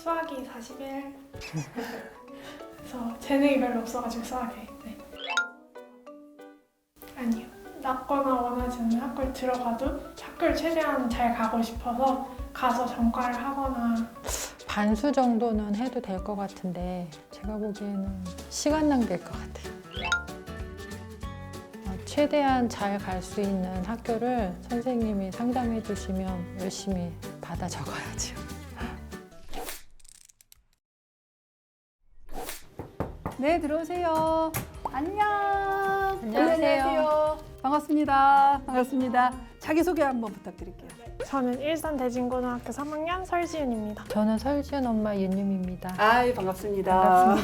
수학이 41. 그래서 재능이 별로 없어가지고 수학에. 네. 아니요. 낮거나 원하지 않는 학교를 들어가도 학교를 최대한 잘 가고 싶어서 가서 전과를 하거나. 반수 정도는 해도 될 것 같은데 제가 보기에는 시간 낭비일 것 같아요. 최대한 잘 갈 수 있는 학교를 선생님이 상담해 주시면 열심히 받아 적어야죠. 네, 들어오세요. 안녕. 안녕하세요. 반갑습니다. 반갑습니다. 자기소개 한번 부탁드릴게요. 저는 일산대진고등학교 3학년 설지윤입니다. 저는 설지은 엄마 윤유미입니다. 아이, 반갑습니다.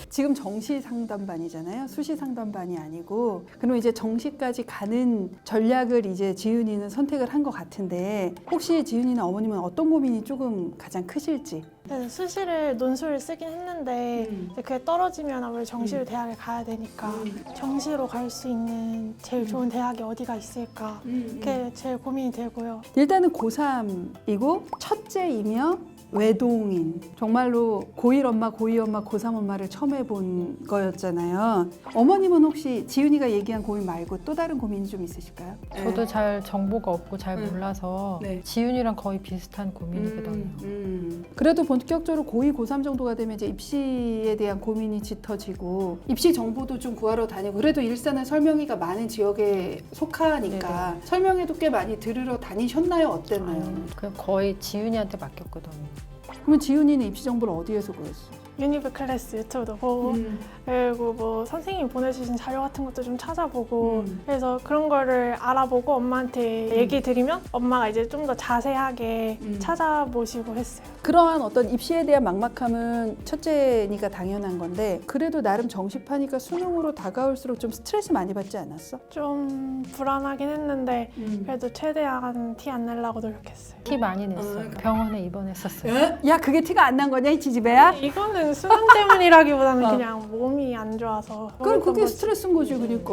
지금 정시 상담반이잖아요. 수시 상담반이 아니고. 그럼 이제 정시까지 가는 전략을 이제 지윤이는 선택을 한 것 같은데 혹시 지윤이나 어머님은 어떤 고민이 조금 가장 크실지? 그래서 수시를 논술을 쓰긴 했는데 이제 그게 떨어지면 아무래도 정시로 대학을 가야 되니까 정시로 갈 수 있는 제일 좋은 대학이 어디가 있을까 그게 제일 고민이 되고요. 일단은 고3이고 첫째이며 외동인, 정말로 고1 엄마, 고2 엄마, 고3 엄마를 처음 해본 거였잖아요. 어머님은 혹시 지윤이가 얘기한 고민 말고 또 다른 고민이 좀 있으실까요? 저도 잘 정보가 없고 잘 몰라서 네. 지윤이랑 거의 비슷한 고민이거든요. 그래도 본격적으로 고2, 고3 정도가 되면 이제 입시에 대한 고민이 짙어지고 입시 정보도 좀 구하러 다니고 그래도 일산은 설명회가 많은 지역에 속하니까 네네. 설명회도 꽤 많이 들으러 다니셨나요? 어땠나요? 그냥 거의 지윤이한테 맡겼거든요. 그러면 지윤이는 입시 정보를 어디에서 구했어? 유니브 클래스 유튜브도 보고 그리고 뭐 선생님이 보내주신 자료 같은 것도 좀 찾아보고 그래서 그런 거를 알아보고 엄마한테 얘기 드리면 엄마가 이제 좀 더 자세하게 찾아보시고 했어요. 그러한 어떤 입시에 대한 막막함은 첫째니까 당연한 건데 그래도 나름 정시파니까 수능으로 다가올수록 좀 스트레스 많이 받지 않았어? 좀 불안하긴 했는데 그래도 최대한 티 안 내려고 노력했어요. 티 많이 냈어요. 병원에 입원했었어요. 야, 그게 티가 안 난 거냐 이 지지배야? 이거는 수능 때문이라기보다는 그냥 몸이 안 좋아서 그럼 그게 그랬던 거지. 스트레스인 거지 그러니까.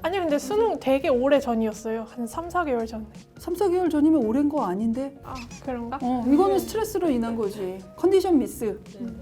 아니 근데 수능 되게 오래 전이었어요. 한 3, 4개월 전. 3, 4개월 전이면 오랜 거 아닌데? 아 그런가? 이거는 스트레스로 인한 거지. 컨디션 미스.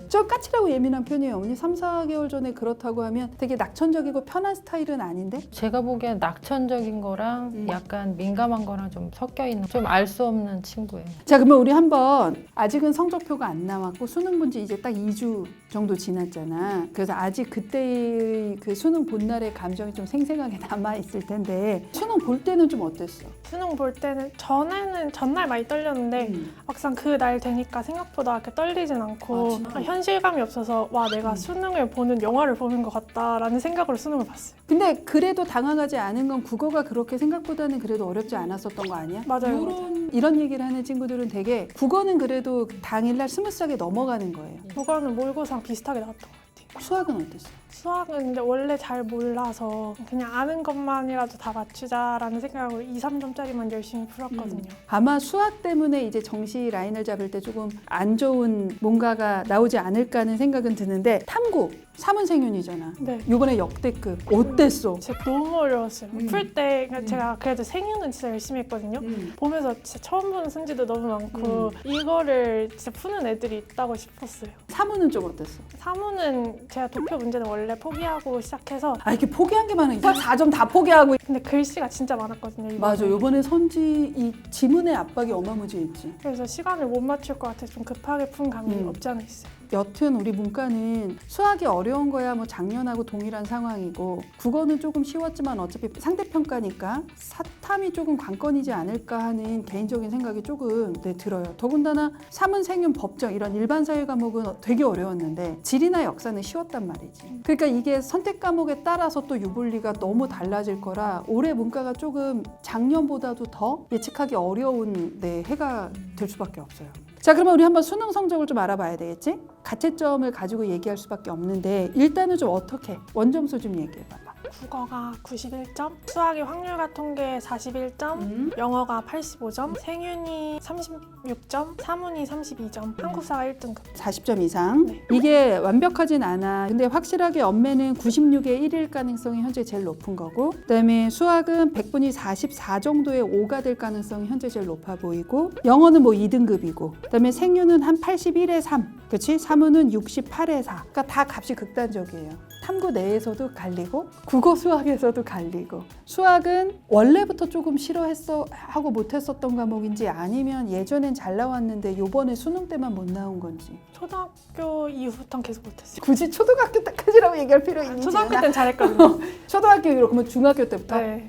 저 까칠하고 예민한 편이에요. 어머니 3, 4개월 전에 그렇다고 하면 되게 낙천적이고 편한 스타일은 아닌데? 제가 보기엔 낙천적인 거랑 약간 민감한 거랑 좀 섞여 있는 좀 알 수 없는 친구예요. 자, 그러면 우리 한번 아직은 성적표가 안 나왔고 수능 본 지 이제 딱 2주 정도 지났잖아. 그래서 아직 그때의 그 수능 본 날의 감정이 좀 생생하게 남아 있을 텐데 수능 볼 때는 좀 어땠어? 수능 볼 때는 전에는 전날 많이 떨렸는데 막상 그 날 되니까 생각보다 그렇게 떨리진 않고 진짜? 현실감이 없어서 와 내가 수능을 보는 영화를 보는 것 같다라는 생각으로 수능을 봤어요. 근데 그래도 당황하지 않은 건 국어가 그렇게 생각보다는 그래도 어렵지 않았었던 거 아니야? 맞아요. 이런 얘기를 하는 친구들은 되게 국어는 그래도 당일날 스무스하게 넘어가는 거예요. 국어는 모의고사랑 비슷하게 나왔던 것 같아요. 수학은 어땠어? 수학은 근데 원래 잘 몰라서 그냥 아는 것만이라도 다 맞추자라는 생각으로 2, 3점짜리만 열심히 풀었거든요. 아마 수학 때문에 이제 정시 라인을 잡을 때 조금 안 좋은 뭔가가 나오지 않을까 하는 생각은 드는데 탐구, 사문생윤이잖아. 네. 이번에 역대급. 어땠어? 진짜 너무 어려웠어요. 풀 때 제가 그래도 생윤은 진짜 열심히 했거든요. 보면서 진짜 처음 보는 순지도 너무 많고 이거를 진짜 푸는 애들이 있다고 싶었어요. 사문은 좀 어땠어? 사문은 제가 도표 문제는 원래 포기하고 시작해서 아, 이렇게 포기한 게 많아. 4점 다 포기하고. 근데 글씨가 진짜 많았거든요. 이번에. 맞아. 이번에 선지 이 지문의 압박이 어마무지했지. 그래서 시간을 못 맞출 것 같아서 좀 급하게 푼 감이 없지 않아 있어요. 여튼 우리 문과는 수학이 어려운 거야 뭐 작년하고 동일한 상황이고 국어는 조금 쉬웠지만 어차피 상대평가니까 사탐이 조금 관건이지 않을까 하는 개인적인 생각이 조금 들어요. 더군다나 사문생윤 법정 이런 일반 사회 과목은 되게 어려웠는데 지리나 역사는 쉬웠단 말이지. 그러니까 이게 선택 과목에 따라서 또 유불리가 너무 달라질 거라 올해 문과가 조금 작년보다도 더 예측하기 어려운 해가 될 수밖에 없어요. 자, 그러면 우리 한번 수능 성적을 좀 알아봐야 되겠지? 가채점을 가지고 얘기할 수밖에 없는데 일단은 좀 어떻게? 원점수 좀 얘기해봐봐. 국어가 91점, 수학이 확률과 통계 41점, 영어가 85점, 생윤이 36점, 사문이 32점, 한국사가 1등급. 40점 이상. 네. 이게 완벽하진 않아. 근데 확실하게 엄매는 96의 1일 가능성이 현재 제일 높은 거고, 그다음에 수학은 100분이 44 정도의 5가 될 가능성이 현재 제일 높아 보이고, 영어는 뭐 2등급이고, 그다음에 생윤은 한 81에 3, 그렇지? 사문은 68에 4. 그러니까 다 값이 극단적이에요. 탐구 내에서도 갈리고 국어 수학에서도 갈리고, 수학은 원래부터 조금 싫어했어 하고 못했었던 과목인지 아니면 예전엔 잘 나왔는데 요번에 수능 때만 못 나온 건지. 초등학교 이후부터는 계속 못했어요. 굳이 초등학교 때까지라고 얘기할 필요 있는지. 초등학교 때는 잘했거든요. 초등학교 이후로 그러면 중학교 때부터? 네.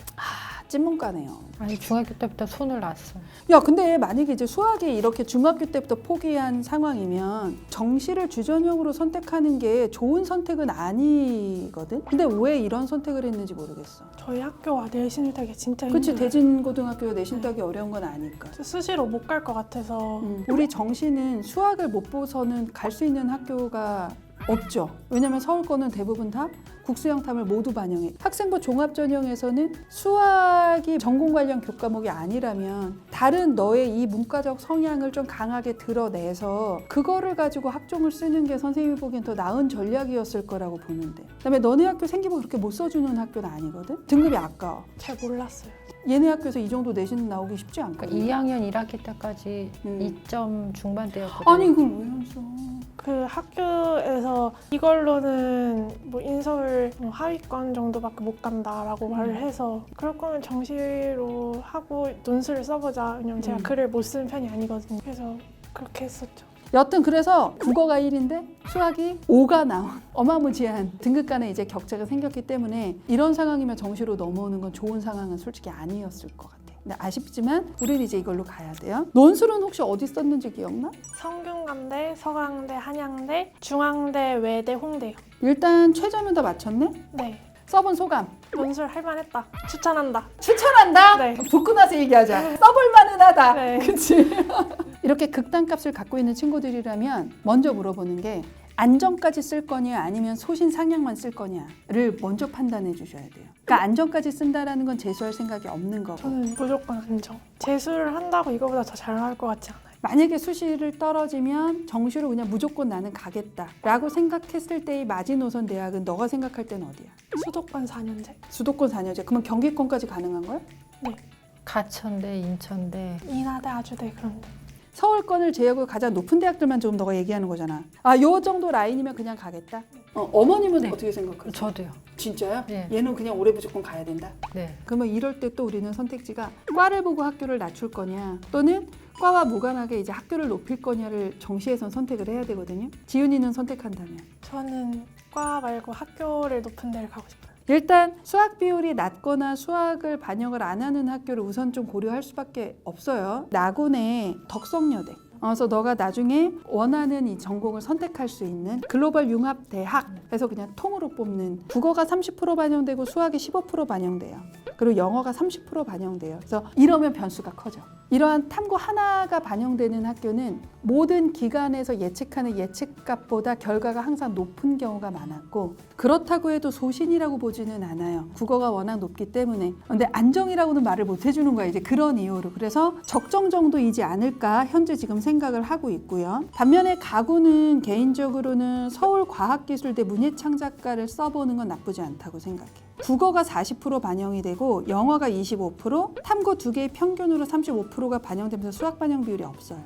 찐문과네요. 아니 중학교 때부터 손을 놨어. 야, 근데 만약에 이제 수학이 이렇게 중학교 때부터 포기한 상황이면 정시를 주전형으로 선택하는 게 좋은 선택은 아니거든? 근데 왜 이런 선택을 했는지 모르겠어. 저희 학교가 내신을 따기 진짜 그치, 힘들어요. 대진고등학교가 내신 따기 어려운 건 아니까. 수시로 못 갈 것 같아서 우리 정시는 수학을 못 보고서는 갈 수 있는 학교가 없죠. 왜냐면 서울 거는 대부분 다 국수형탐을 모두 반영해. 학생부 종합전형에서는 수학이 전공 관련 교과목이 아니라면 다른 너의 이 문과적 성향을 좀 강하게 드러내서 그거를 가지고 학종을 쓰는 게 선생님이 보기엔 더 나은 전략이었을 거라고 보는데, 그다음에 너네 학교 생기부 그렇게 못 써주는 학교는 아니거든? 등급이 아까워. 잘 몰랐어요. 얘네 학교에서 이 정도 내신 나오기 쉽지 않거든. 그러니까 2학년 1학기 때까지 2점 중반대였거든. 아니 이걸 왜 했어? 그 학교에서 이걸로는 뭐 인서울 뭐 하위권 정도밖에 못 간다라고 말을 해서, 그럴 거면 정시로 하고 논술을 써보자. 왜냐면 제가 글을 못 쓰는 편이 아니거든요. 그래서 그렇게 했었죠. 여튼 그래서 국어가 1인데 수학이 5가 나온 어마무지한 등급 간에 이제 격차가 생겼기 때문에 이런 상황이면 정시로 넘어오는 건 좋은 상황은 솔직히 아니었을 것 같아. 근데 아쉽지만 우리는 이제 이걸로 가야 돼요. 논술은 혹시 어디 썼는지 기억나? 성균관대, 서강대, 한양대, 중앙대, 외대, 홍대요. 일단 최저면 다 맞췄네? 네. 써본 소감. 논술 할만했다. 추천한다. 추천한다? 네. 붙고 나서 얘기하자. 써볼 만은 하다. 네. 그치? 이렇게 극단값을 갖고 있는 친구들이라면 먼저 물어보는 게 안정까지 쓸 거냐 아니면 소신 상향만 쓸 거냐를 먼저 판단해 주셔야 돼요. 그러니까 안정까지 쓴다라는 건 재수할 생각이 없는 거고, 저는 무조건 안정. 재수를 한다고 이거보다 더 잘할 것 같지 않아요. 만약에 수시를 떨어지면 정시로 그냥 무조건 나는 가겠다라고 생각했을 때의 마지노선 대학은 너가 생각할 때는 어디야? 수도권 4년제. 수도권 4년제. 그러면 경기권까지 가능한 거야? 네. 가천대, 인천대. 인하대, 아주대 그런 데. 서울권을 제외하고 가장 높은 대학들만 좀 너가 얘기하는 거잖아. 아, 요 정도 라인이면 그냥 가겠다? 어머님은 네. 어떻게 생각하세요? 저도요. 진짜요? 네. 얘는 그냥 올해 무조건 가야 된다? 네. 그러면 이럴 때 또 우리는 선택지가 과를 보고 학교를 낮출 거냐, 또는 과와 무관하게 이제 학교를 높일 거냐를 정시에선 선택을 해야 되거든요. 지윤이는 선택한다면? 저는 과 말고 학교를 높은 데를 가고 싶어요. 일단 수학 비율이 낮거나 수학을 반영을 안 하는 학교를 우선 좀 고려할 수밖에 없어요. 나군의 덕성여대. 그래서 너가 나중에 원하는 이 전공을 선택할 수 있는 글로벌 융합 대학에서 그냥 통으로 뽑는, 국어가 30% 반영되고 수학이 15% 반영돼요. 그리고 영어가 30% 반영돼요. 그래서 이러면 변수가 커져. 이러한 탐구 하나가 반영되는 학교는 모든 기관에서 예측하는 예측값보다 결과가 항상 높은 경우가 많았고, 그렇다고 해도 소신이라고 보지는 않아요. 국어가 워낙 높기 때문에. 근데 안정이라고는 말을 못 해주는 거야, 이제 그런 이유로. 그래서 적정 정도이지 않을까 현재 지금 생각을 하고 있고요. 반면에 가구는 개인적으로는 서울과학기술대 문예창작과를 써보는 건 나쁘지 않다고 생각해. 국어가 40% 반영이 되고 영어가 25%, 탐구 두 개의 평균으로 35%가 반영되면서 수학 반영 비율이 없어요.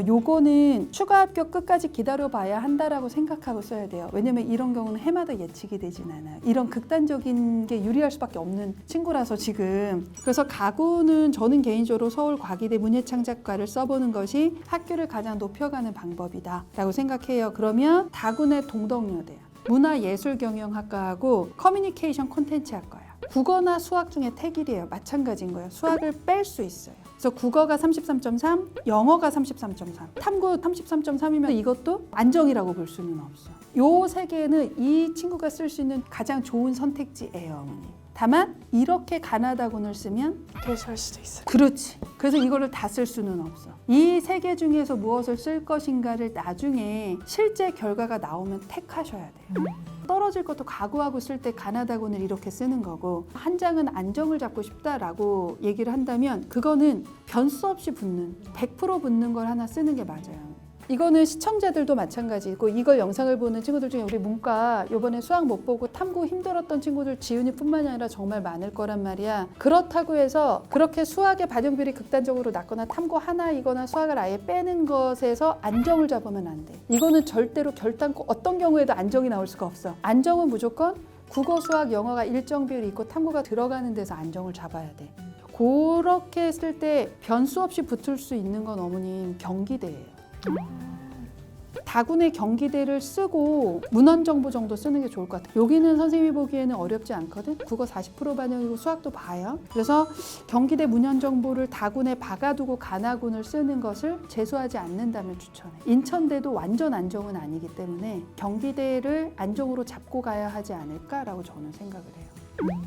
요거는 추가 합격 끝까지 기다려봐야 한다라고 생각하고 써야 돼요. 왜냐면 이런 경우는 해마다 예측이 되진 않아요. 이런 극단적인 게 유리할 수밖에 없는 친구라서 지금. 그래서 가구는 저는 개인적으로 서울과기대 문예창작과를 써보는 것이 학교를 가장 높여가는 방법이다라고 생각해요. 그러면 다군의 동덕여대야. 문화예술경영학과하고 커뮤니케이션 콘텐츠학과야. 국어나 수학 중에 택일이에요. 마찬가지인 거예요. 수학을 뺄 수 있어요. 그래서 국어가 33.3, 영어가 33.3, 탐구 33.3이면 이것도 안정이라고 볼 수는 없어. 요 세 개는 이 친구가 쓸 수 있는 가장 좋은 선택지예요, 어머니. 다만 이렇게 가나다군을 쓰면 대수할 수도 있어요. 그렇지. 그래서 이거를 다 쓸 수는 없어. 이 세 개 중에서 무엇을 쓸 것인가를 나중에 실제 결과가 나오면 택하셔야 돼요. 떨어질 것도 각오하고 쓸 때 가나다군을 이렇게 쓰는 거고, 한 장은 안정을 잡고 싶다라고 얘기를 한다면 그거는 변수 없이 붙는 100% 붙는 걸 하나 쓰는 게 맞아요. 이거는 시청자들도 마찬가지고, 이걸 영상을 보는 친구들 중에 우리 문과 이번에 수학 못 보고 탐구 힘들었던 친구들 지은이뿐만이 아니라 정말 많을 거란 말이야. 그렇다고 해서 그렇게 수학의 반영비율이 극단적으로 낮거나 탐구 하나이거나 수학을 아예 빼는 것에서 안정을 잡으면 안 돼. 이거는 절대로 결단코 어떤 경우에도 안정이 나올 수가 없어. 안정은 무조건 국어, 수학, 영어가 일정 비율이 있고 탐구가 들어가는 데서 안정을 잡아야 돼. 그렇게 했을 때 변수 없이 붙을 수 있는 건 어머님 경기대예요. 다군의 경기대를 쓰고 문헌정보 정도 쓰는 게 좋을 것 같아요. 여기는 선생님이 보기에는 어렵지 않거든. 국어 40% 반영이고 수학도 봐요. 그래서 경기대 문헌정보를 다군에 박아두고 가나군을 쓰는 것을 재수하지 않는다면 추천해. 인천대도 완전 안정은 아니기 때문에 경기대를 안정으로 잡고 가야 하지 않을까라고 저는 생각을 해요.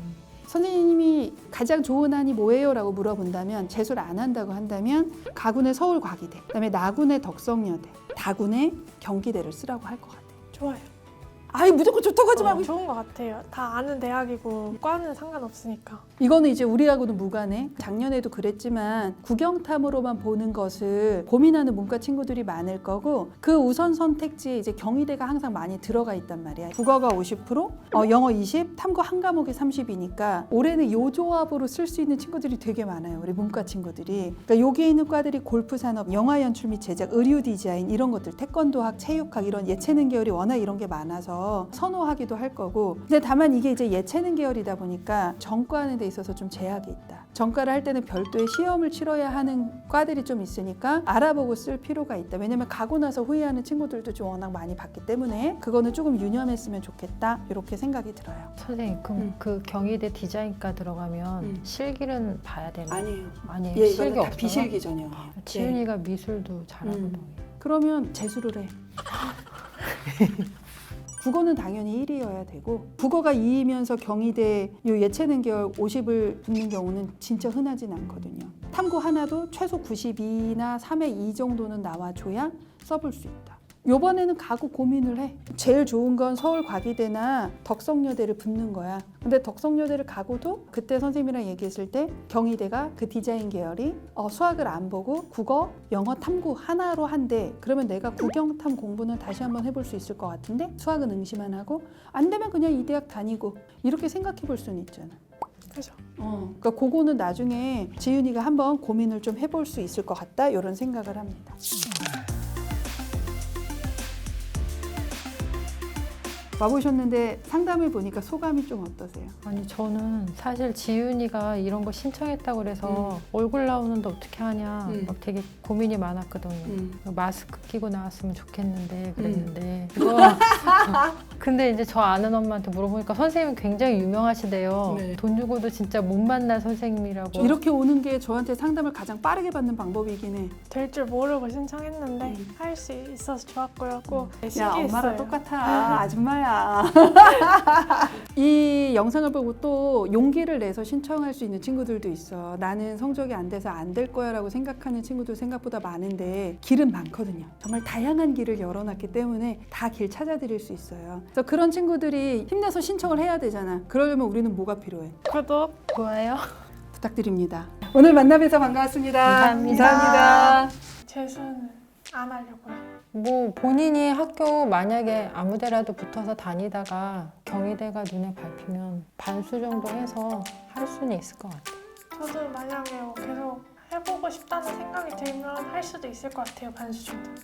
선생님이 가장 좋은 안이 뭐예요? 라고 물어본다면, 재수를 안 한다고 한다면 가군의 서울과기대, 그다음에 나군의 덕성여대, 다군의 경기대를 쓰라고 할 것 같아요. 좋아요. 아이 무조건 좋다고 하지 말고. 좋은 것 같아요. 다 아는 대학이고 과는 상관없으니까. 이거는 이제 우리하고는 무관해. 작년에도 그랬지만 국영탐으로만 보는 것을 고민하는 문과 친구들이 많을 거고, 그 우선 선택지에 이제 경희대가 항상 많이 들어가 있단 말이야. 국어가 50%, 영어 20, 탐구 한 과목이 30이니까 올해는 요 조합으로 쓸 수 있는 친구들이 되게 많아요. 우리 문과 친구들이. 그러니까 여기에 있는 과들이 골프 산업, 영화 연출 및 제작, 의류 디자인 이런 것들, 태권도학, 체육학 이런 예체능 계열이 워낙 이런 게 많아서 선호하기도 할 거고, 근데 다만 이게 이제 예체능 계열이다 보니까 전과하는 데 있어서 좀 제약이 있다. 전과를 할 때는 별도의 시험을 치러야 하는 과들이 좀 있으니까 알아보고 쓸 필요가 있다. 왜냐면 가고 나서 후회하는 친구들도 좀 워낙 많이 봤기 때문에 그거는 조금 유념했으면 좋겠다, 이렇게 생각이 들어요. 선생님, 그럼 그 경희대 디자인과 들어가면 실기는 봐야 되나요? 아니에요. 아니에요. 예, 실기 이거는 다 없어요? 비실기 전형이에요. 지은이가 미술도 잘하거든요. 그러면 재수를 해. 국어는 당연히 1위여야 되고, 국어가 2이면서 경희대 요 예체능 계열 50을 붙는 경우는 진짜 흔하진 않거든요. 탐구 하나도 최소 92나 3의 2 정도는 나와줘야 써볼 수 있다. 요번에는 가고 고민을 해. 제일 좋은 건 서울과기대나 덕성여대를 붙는 거야. 근데 덕성여대를 가고도 그때 선생님이랑 얘기했을 때 경희대가 그 디자인 계열이 수학을 안 보고 국어, 영어, 탐구 하나로 한대. 그러면 내가 국영탐 공부는 다시 한번 해볼 수 있을 것 같은데 수학은 응시만 하고, 안 되면 그냥 이 대학 다니고, 이렇게 생각해 볼 수는 있잖아. 그죠? 그러니까 그거는 나중에 지윤이가 한번 고민을 좀 해볼 수 있을 것 같다, 이런 생각을 합니다. 와보셨는데 상담을 보니까 소감이 좀 어떠세요? 아니, 저는 사실 지윤이가 이런 거 신청했다고 그래서 얼굴 나오는데 어떻게 하냐 막 되게 고민이 많았거든요. 마스크 끼고 나왔으면 좋겠는데 그랬는데 그거 근데 이제 저 아는 엄마한테 물어보니까 선생님은 굉장히 유명하시대요. 네. 돈 주고도 진짜 못 만날 선생님이라고. 이렇게 오는 게 저한테 상담을 가장 빠르게 받는 방법이긴 해. 될 줄 모르고 신청했는데 할 수 있어서 좋았고요. 꼭 야, 실기했어요. 엄마랑 똑같아. 아줌마야. 이 영상을 보고 또 용기를 내서 신청할 수 있는 친구들도 있어. 나는 성적이 안 돼서 안 될 거야 라고 생각하는 친구들 생각보다 많은데 길은 많거든요. 정말 다양한 길을 열어놨기 때문에 다 길 찾아드릴 수 있어요. 그래서 그런 친구들이 힘내서 신청을 해야 되잖아. 그러려면 우리는 뭐가 필요해? 구독, 좋아요. 부탁드립니다. 오늘 만나뵈서 반가웠습니다. 감사합니다. 재수는 안 하려고요. 뭐 본인이 학교 만약에 아무데라도 붙어서 다니다가 경희대가 눈에 밟히면 반수 정도 해서 할 수는 있을 것 같아요. 저도 만약에 계속 해보고 싶다는 생각이 들면 할 수도 있을 것 같아요. 반수 정도.